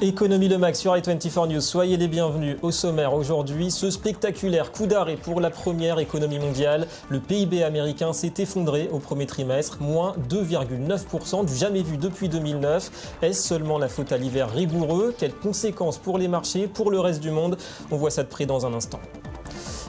Économie Le Max sur i24 News, soyez les bienvenus. Au sommaire aujourd'hui, ce spectaculaire coup d'arrêt pour la première économie mondiale. Le PIB américain s'est effondré au premier trimestre, moins 2,9%, du jamais vu depuis 2009. Est-ce seulement la faute à l'hiver rigoureux? Quelles conséquences pour les marchés, pour le reste du monde? On voit ça de près dans un instant.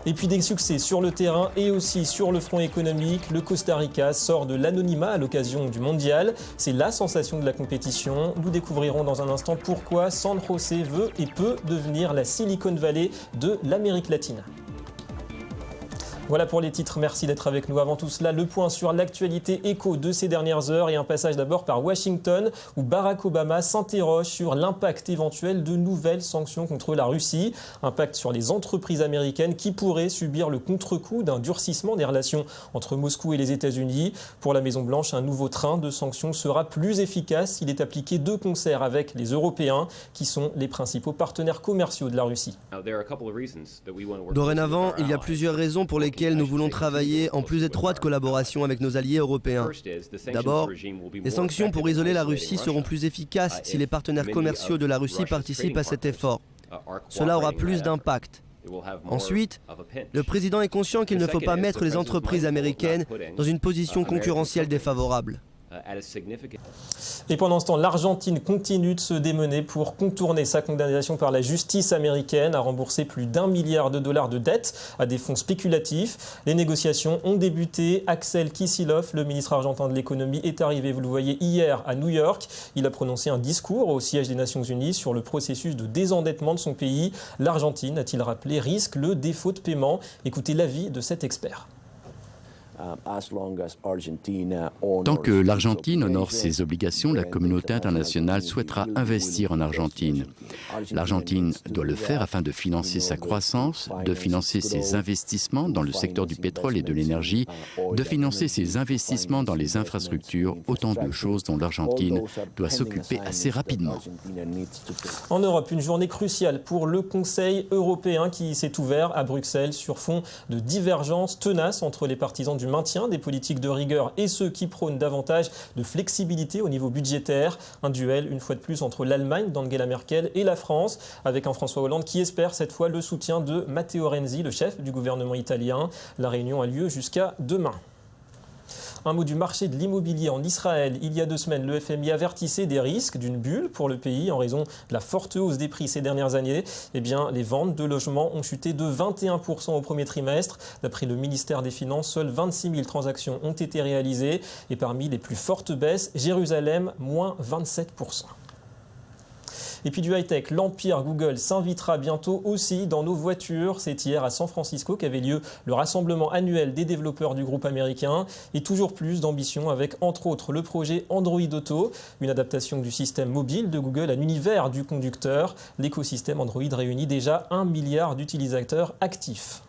Et puis des succès sur le terrain et aussi sur le front économique. Le Costa Rica sort de l'anonymat à l'occasion du mondial. C'est la sensation de la compétition. Nous découvrirons dans un instant pourquoi San José veut et peut devenir la Silicon Valley de l'Amérique latine. Voilà pour les titres, merci d'être avec nous. Avant tout cela, le point sur l'actualité éco de ces dernières heures et un passage d'abord par Washington où Barack Obama s'interroge sur l'impact éventuel de nouvelles sanctions contre la Russie. Impact sur les entreprises américaines qui pourraient subir le contre-coup d'un durcissement des relations entre Moscou et les États-Unis. Pour la Maison-Blanche, un nouveau train de sanctions sera plus efficace s'il est appliqué de concert avec les Européens qui sont les principaux partenaires commerciaux de la Russie. Dorénavant, il y a plusieurs raisons pour lesquelles nous voulons travailler en plus étroite collaboration avec nos alliés européens. D'abord, les sanctions pour isoler la Russie seront plus efficaces si les partenaires commerciaux de la Russie participent à cet effort. Cela aura plus d'impact. Ensuite, le président est conscient qu'il ne faut pas mettre les entreprises américaines dans une position concurrentielle défavorable. Et pendant ce temps, l'Argentine continue de se démener pour contourner sa condamnation par la justice américaine à rembourser plus d'1 milliard de dollars de dettes à des fonds spéculatifs. Les négociations ont débuté. Axel Kicillof, le ministre argentin de l'économie, est arrivé, vous le voyez, hier à New York. Il a prononcé un discours au siège des Nations Unies sur le processus de désendettement de son pays. L'Argentine, a-t-il rappelé, risque le défaut de paiement. Écoutez l'avis de cet expert. Tant que l'Argentine honore ses obligations, la communauté internationale souhaitera investir en Argentine. L'Argentine doit le faire afin de financer sa croissance, de financer ses investissements dans le secteur du pétrole et de l'énergie, de financer ses investissements dans les infrastructures, autant de choses dont l'Argentine doit s'occuper assez rapidement. En Europe, une journée cruciale pour le Conseil européen qui s'est ouvert à Bruxelles sur fond de divergences tenaces entre les partisans du maintien des politiques de rigueur et ceux qui prônent davantage de flexibilité au niveau budgétaire. Un duel, une fois de plus, entre l'Allemagne d'Angela Merkel et la France, avec un François Hollande qui espère cette fois le soutien de Matteo Renzi, le chef du gouvernement italien. La réunion a lieu jusqu'à demain. Un mot du marché de l'immobilier en Israël. Il y a 2 semaines, le FMI avertissait des risques d'une bulle pour le pays en raison de la forte hausse des prix ces dernières années. Eh bien, les ventes de logements ont chuté de 21% au premier trimestre. D'après le ministère des Finances, seules 26 000 transactions ont été réalisées. Et parmi les plus fortes baisses, Jérusalem, moins 27%. Et puis du high-tech, l'empire Google s'invitera bientôt aussi dans nos voitures. C'est hier à San Francisco qu'avait lieu le rassemblement annuel des développeurs du groupe américain. Et toujours plus d'ambition avec entre autres le projet Android Auto, une adaptation du système mobile de Google à l'univers du conducteur. L'écosystème Android réunit déjà 1 milliard d'utilisateurs actifs.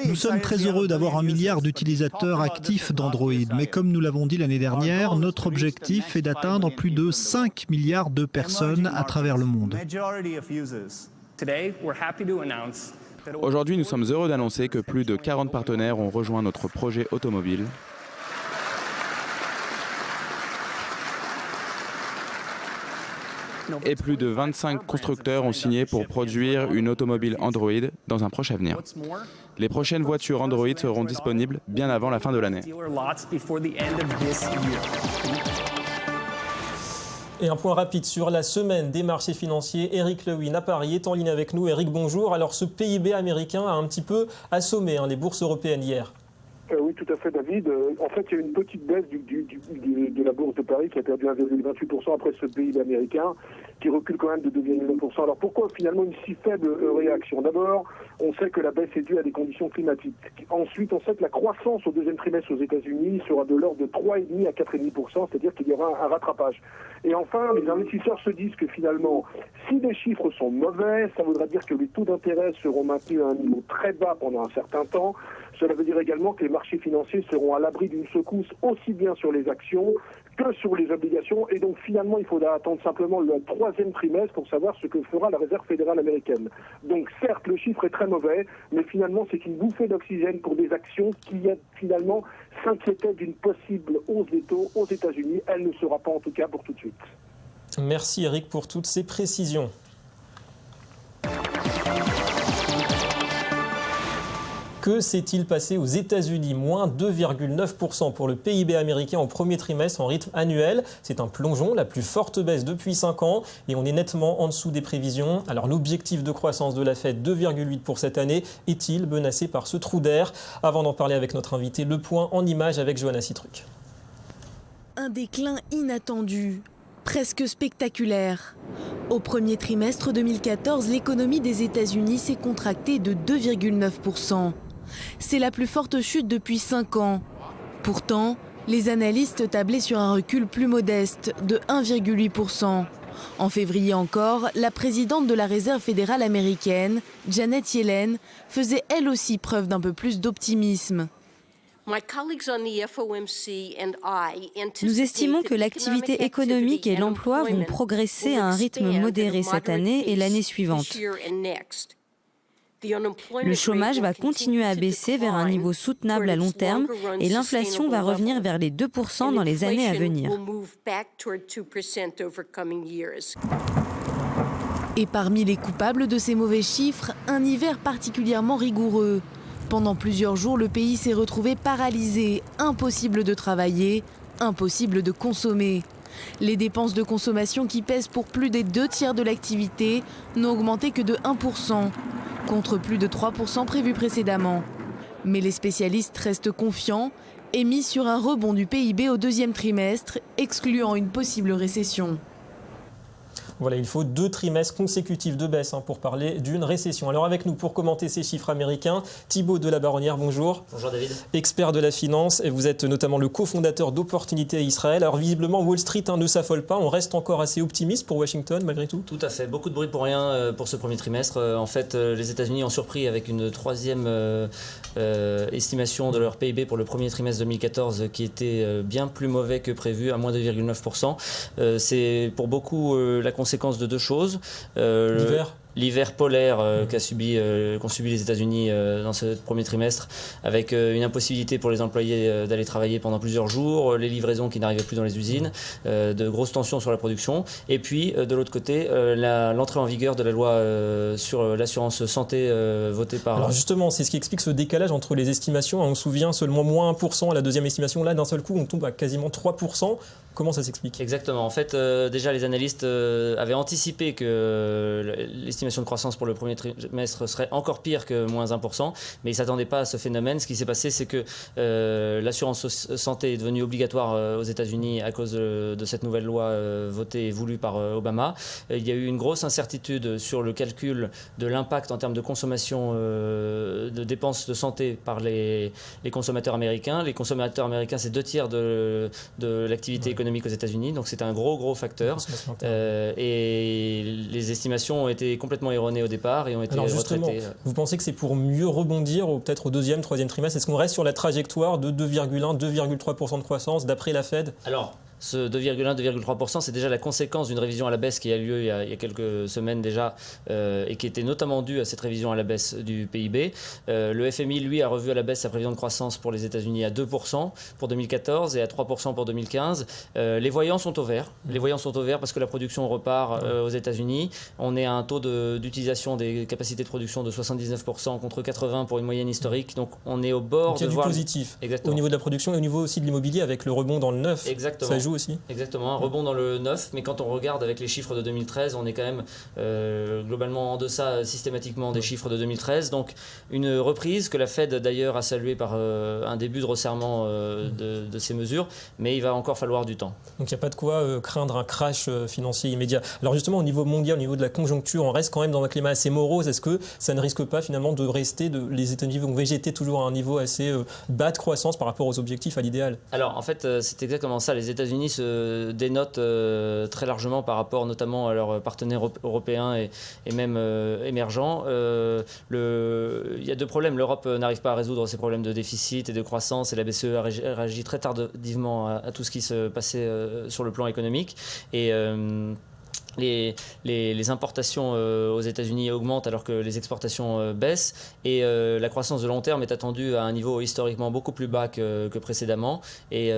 Nous sommes très heureux d'avoir 1 milliard d'utilisateurs actifs d'Android, mais comme nous l'avons dit l'année dernière, notre objectif est d'atteindre plus de 5 milliards de personnes à travers le monde. Aujourd'hui, nous sommes heureux d'annoncer que plus de 40 partenaires ont rejoint notre projet automobile. Et plus de 25 constructeurs ont signé pour produire une automobile Android dans un proche avenir. Les prochaines voitures Android seront disponibles bien avant la fin de l'année. Et un point rapide sur la semaine des marchés financiers. Eric Lewin à Paris est en ligne avec nous. Eric, bonjour. Alors ce PIB américain a un petit peu assommé les bourses européennes hier. Oui, tout à fait, David. En fait, il y a une petite baisse de la bourse de Paris qui a perdu 1,28% après ce PIB américain, qui recule quand même de 2,9%. Alors pourquoi finalement une si faible réaction? D'abord, on sait que la baisse est due à des conditions climatiques. Ensuite, on sait que la croissance au deuxième trimestre aux États-Unis sera de l'ordre de 3,5 à 4,5%, c'est-à-dire qu'il y aura un rattrapage. Et enfin, les investisseurs se disent que finalement, si les chiffres sont mauvais, ça voudrait dire que les taux d'intérêt seront maintenus à un niveau très bas pendant un certain temps. Cela veut dire également que les marchés financiers seront à l'abri d'une secousse aussi bien sur les actions que sur les obligations. Et donc finalement, il faudra attendre simplement le 3e trimestre pour savoir ce que fera la Réserve fédérale américaine. Donc certes, le chiffre est très mauvais, mais finalement, c'est une bouffée d'oxygène pour des actions qui finalement s'inquiétaient d'une possible hausse des taux aux États-Unis. Elle ne sera pas en tout cas pour tout de suite. Merci Eric pour toutes ces précisions. Que s'est-il passé aux États-Unis? Moins 2,9% pour le PIB américain au premier trimestre en rythme annuel. C'est un plongeon, la plus forte baisse depuis 5 ans. Et on est nettement en dessous des prévisions. Alors l'objectif de croissance de la Fed, 2,8 pour cette année, est-il menacé par ce trou d'air? Avant d'en parler avec notre invité, le point en images avec Johanna Citruc. Un déclin inattendu, presque spectaculaire. Au premier trimestre 2014, l'économie des États-Unis s'est contractée de 2,9%. C'est la plus forte chute depuis 5 ans. Pourtant, les analystes tablaient sur un recul plus modeste de 1,8%. En février encore, la présidente de la Réserve fédérale américaine, Janet Yellen, faisait elle aussi preuve d'un peu plus d'optimisme. Nous estimons que l'activité économique et l'emploi vont progresser à un rythme modéré cette année et l'année suivante. Le chômage va continuer à baisser vers un niveau soutenable à long terme et l'inflation va revenir vers les 2% dans les années à venir. Et parmi les coupables de ces mauvais chiffres, un hiver particulièrement rigoureux. Pendant plusieurs jours, le pays s'est retrouvé paralysé, impossible de travailler, impossible de consommer. Les dépenses de consommation qui pèsent pour plus des 2/3 de l'activité n'ont augmenté que de 1%, contre plus de 3% prévus précédemment. Mais les spécialistes restent confiants et misent sur un rebond du PIB au 2e trimestre, excluant une possible récession. Voilà, il faut 2 trimestres consécutifs de baisse pour parler d'une récession. Alors avec nous pour commenter ces chiffres américains, Thibaut de la Baronnière, bonjour. Bonjour David. Expert de la finance, et vous êtes notamment le cofondateur d'Opportunité Israël. Alors visiblement Wall Street ne s'affole pas, on reste encore assez optimiste pour Washington malgré tout? Tout à fait, beaucoup de bruit pour rien pour ce premier trimestre. En fait, les États-Unis ont surpris avec une 3e estimation de leur PIB pour le premier trimestre 2014 qui était bien plus mauvais que prévu, à moins 2,9%. C'est pour beaucoup la conséquence de 2 choses. L'hiver polaire qu'ont subi les États-Unis dans ce premier trimestre, avec une impossibilité pour les employés d'aller travailler pendant plusieurs jours, les livraisons qui n'arrivaient plus dans les usines, de grosses tensions sur la production, et puis de l'autre côté, l'entrée en vigueur de la loi sur l'assurance santé votée par... Alors justement, c'est ce qui explique ce décalage entre les estimations. On se souvient seulement moins 1% à la 2e estimation. Là, d'un seul coup, on tombe à quasiment 3%. Comment ça s'explique? Exactement. En fait, déjà, les analystes avaient anticipé que l'estimation de croissance pour le premier trimestre serait encore pire que moins 1%, mais ils ne s'attendaient pas à ce phénomène. Ce qui s'est passé, c'est que l'assurance santé est devenue obligatoire aux États-Unis à cause de cette nouvelle loi votée et voulue par Obama. Il y a eu une grosse incertitude sur le calcul de l'impact en termes de consommation de dépenses de santé par les consommateurs américains. Les consommateurs américains, c'est 2/3 de l'activité économique aux États-Unis, donc c'est un gros facteur. Et les estimations ont été complètement erronées au départ et ont été Alors justement, retraitées. Vous pensez que c'est pour mieux rebondir, ou peut-être au 2e, 3e trimestre? Est-ce qu'on reste sur la trajectoire de 2,1, 2,3% de croissance d'après la Fed? Alors, ce 2,1, 2,3%, c'est déjà la conséquence d'une révision à la baisse qui a lieu il y a quelques semaines déjà et qui était notamment due à cette révision à la baisse du PIB. Le FMI, lui, a revu à la baisse sa prévision de croissance pour les États-Unis à 2% pour 2014 et à 3% pour 2015. Les voyants sont au vert. Les voyants sont au vert parce que la production repart aux États-Unis. On est à un taux d'utilisation des capacités de production de 79% contre 80% pour une moyenne historique. Donc on est au bord Donc, il y a du positif. Exactement. Au niveau de la production et au niveau aussi de l'immobilier avec le rebond dans le neuf. Exactement. Ça joue aussi. Exactement, un rebond dans le neuf, mais quand on regarde avec les chiffres de 2013, on est quand même globalement en deçà systématiquement des chiffres de 2013. Donc une reprise que la Fed d'ailleurs a saluée par un début de resserrement de ces mesures, mais il va encore falloir du temps. Donc il n'y a pas de quoi craindre un crash financier immédiat. Alors justement au niveau mondial, au niveau de la conjoncture, on reste quand même dans un climat assez morose. Est-ce que ça ne risque pas finalement de rester, les États-Unis vont végéter toujours à un niveau assez bas de croissance par rapport aux objectifs, à l'idéal? Alors en fait c'est exactement ça, les États-Unis États-Unis se dénotent très largement par rapport notamment à leurs partenaires européens et même émergents. Il y a deux problèmes. L'Europe n'arrive pas à résoudre ses problèmes de déficit et de croissance, et la BCE a réagi très tardivement à tout ce qui se passait sur le plan économique. Et les importations aux États-Unis augmentent alors que les exportations baissent, et la croissance de long terme est attendue à un niveau historiquement beaucoup plus bas que précédemment, et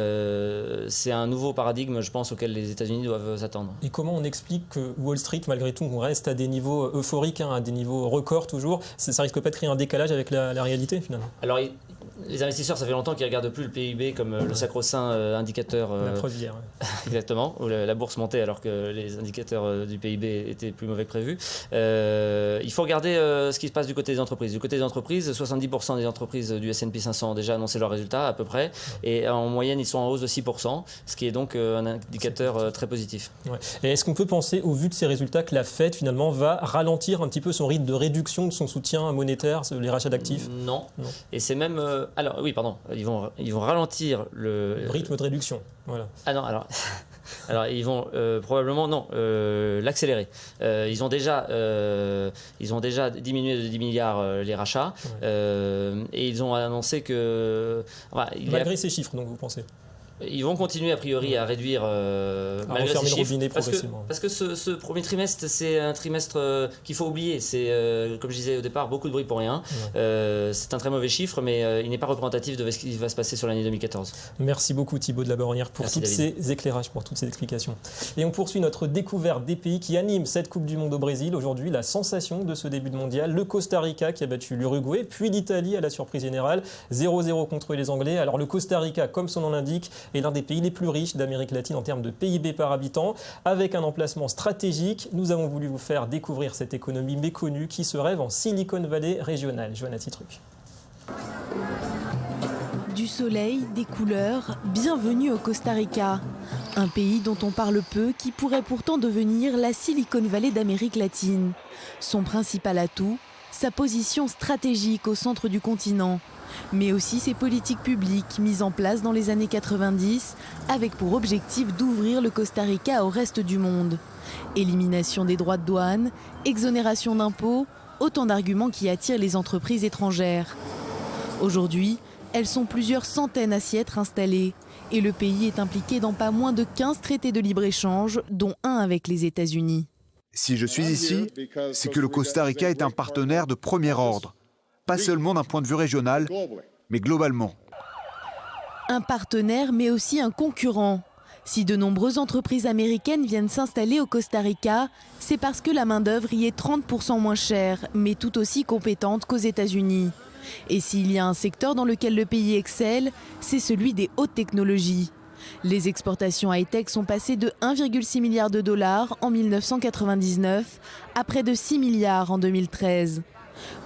c'est un nouveau paradigme, je pense, auquel les États-Unis doivent s'attendre. Et comment on explique que Wall Street, malgré tout, on reste à des niveaux euphoriques, à des niveaux records toujours? Ça risque pas de créer un décalage avec la réalité finalement? Alors, les investisseurs, ça fait longtemps qu'ils ne regardent plus le PIB comme le sacro-saint indicateur. La preuve hier. Exactement, où la bourse montait alors que les indicateurs du PIB étaient plus mauvais que prévu. Il faut regarder ce qui se passe du côté des entreprises. Du côté des entreprises, 70% des entreprises du S&P 500 ont déjà annoncé leurs résultats à peu près, et en moyenne, ils sont en hausse de 6%, ce qui est donc un indicateur très positif. Ouais. Et est-ce qu'on peut penser, au vu de ces résultats, que la Fed finalement va ralentir un petit peu son rythme de réduction de son soutien monétaire, les rachats d'actifs? Non. Et c'est même... alors oui, pardon, ils vont ralentir le rythme de réduction. Voilà. Ah non, alors ils vont probablement l'accélérer. Ils ont déjà diminué de 10 milliards les rachats, et ils ont annoncé que... Malgré ces chiffres, donc, vous pensez? Ils vont continuer a priori à réduire malgré ces chiffres, parce que ce premier trimestre, c'est un trimestre qu'il faut oublier. C'est, comme je disais au départ, beaucoup de bruit pour rien. C'est un très mauvais chiffre, mais il n'est pas représentatif de ce qui va se passer sur l'année 2014. Merci beaucoup Thibaut de la Baronnière pour tous ces éclairages, pour toutes ces explications. Et on poursuit notre découverte des pays qui animent cette Coupe du Monde au Brésil. Aujourd'hui, la sensation de ce début de mondial, le Costa Rica qui a battu l'Uruguay, puis l'Italie à la surprise générale, 0-0 contre les Anglais. Alors le Costa Rica, comme son nom l'indique, est l'un des pays les plus riches d'Amérique latine en termes de PIB par habitant. Avec un emplacement stratégique, nous avons voulu vous faire découvrir cette économie méconnue qui se rêve en Silicon Valley régional. Johanna Titruc. Du soleil, des couleurs, bienvenue au Costa Rica. Un pays dont on parle peu, qui pourrait pourtant devenir la Silicon Valley d'Amérique latine. Son principal atout, sa position stratégique au centre du continent, mais aussi ses politiques publiques mises en place dans les années 90, avec pour objectif d'ouvrir le Costa Rica au reste du monde. Élimination des droits de douane, exonération d'impôts, autant d'arguments qui attirent les entreprises étrangères. Aujourd'hui, elles sont plusieurs centaines à s'y être installées, et le pays est impliqué dans pas moins de 15 traités de libre-échange, dont un avec les États-Unis. Si je suis ici, c'est que le Costa Rica est un partenaire de premier ordre. Pas seulement d'un point de vue régional, mais globalement. Un partenaire, mais aussi un concurrent. Si de nombreuses entreprises américaines viennent s'installer au Costa Rica, c'est parce que la main-d'œuvre y est 30% moins chère, mais tout aussi compétente qu'aux États-Unis. Et s'il y a un secteur dans lequel le pays excelle, c'est celui des hautes technologies. Les exportations high-tech sont passées de 1,6 milliard de dollars en 1999 à près de 6 milliards en 2013.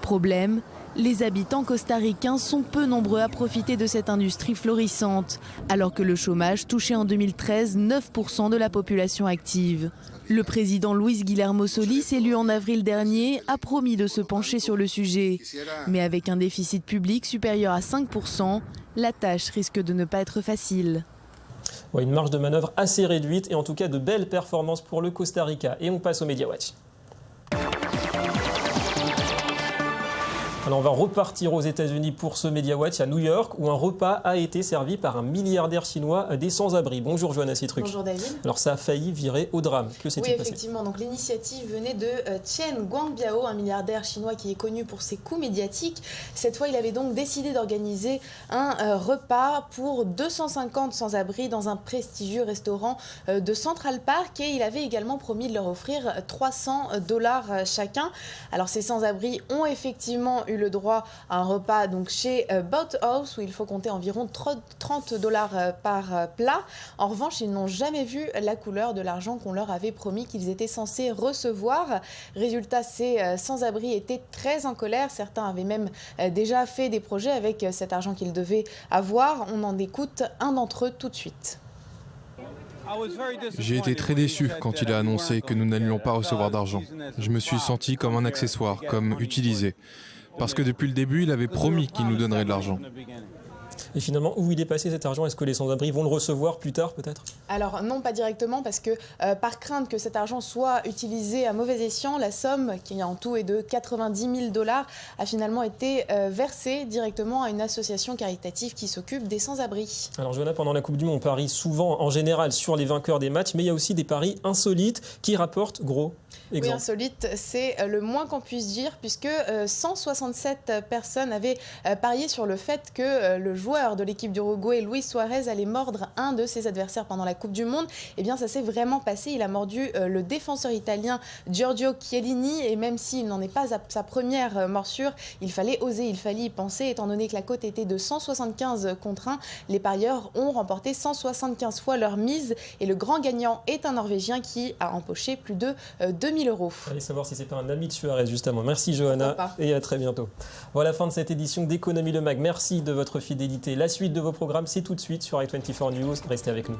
Problème, les habitants costaricains sont peu nombreux à profiter de cette industrie florissante, alors que le chômage touchait en 2013 9% de la population active. Le président Luis Guillermo Solís, élu en avril dernier, a promis de se pencher sur le sujet. Mais avec un déficit public supérieur à 5%, la tâche risque de ne pas être facile. Ouais, une marge de manœuvre assez réduite et en tout cas de belles performances pour le Costa Rica. Et on passe au Media Watch. Alors on va repartir aux États-Unis pour ce Media Watch à New York où un repas a été servi par un milliardaire chinois des sans-abri. Bonjour Johanna Titruc. Bonjour David. Alors ça a failli virer au drame. Que s'est-il passé ? Oui, effectivement. Donc l'initiative venait de Chen Guangbiao, un milliardaire chinois qui est connu pour ses coups médiatiques. Cette fois, il avait donc décidé d'organiser un repas pour 250 sans-abri dans un prestigieux restaurant de Central Park et il avait également promis de leur offrir $300 chacun. Alors ces sans-abri ont effectivement eu le droit à un repas donc chez Boathouse où il faut compter environ $30 par plat. En revanche, ils n'ont jamais vu la couleur de l'argent qu'on leur avait promis qu'ils étaient censés recevoir. Résultat, ces sans-abri étaient très en colère. Certains avaient même déjà fait des projets avec cet argent qu'ils devaient avoir. On en écoute un d'entre eux tout de suite. J'ai été très déçu quand il a annoncé que nous n'allions pas recevoir d'argent. Je me suis senti comme un accessoire, comme utilisé. Parce que depuis le début, il avait promis qu'il nous donnerait de l'argent. Et finalement, où il est passé cet argent? Est-ce que les sans-abri vont le recevoir plus tard peut-être? Alors non, pas directement, parce que par crainte que cet argent soit utilisé à mauvais escient, la somme, qui en tout est de 90 000 $, a finalement été versée directement à une association caritative qui s'occupe des sans-abri. Alors Johanna, pendant la Coupe du Monde, on parie souvent en général sur les vainqueurs des matchs, mais il y a aussi des paris insolites qui rapportent gros. Exemple. Oui, insolite, c'est le moins qu'on puisse dire, puisque 167 personnes avaient parié sur le fait que le joueur de l'équipe d'Uruguay, Luis Suarez, allait mordre un de ses adversaires pendant la Coupe du Monde. Eh bien, ça s'est vraiment passé. Il a mordu le défenseur italien Giorgio Chiellini, et même s'il n'en est pas à sa première morsure, il fallait oser, il fallait y penser, étant donné que la cote était de 175 contre 1. Les parieurs ont remporté 175 fois leur mise, et le grand gagnant est un Norvégien qui a empoché plus de 2000 €. Allez savoir si c'est pas un ami de Suarez, justement. Merci Johanna et à très bientôt. Voilà, fin de cette édition d'Économie le Mag. Merci de votre fidélité. La suite de vos programmes, c'est tout de suite sur i24 News. Restez avec nous.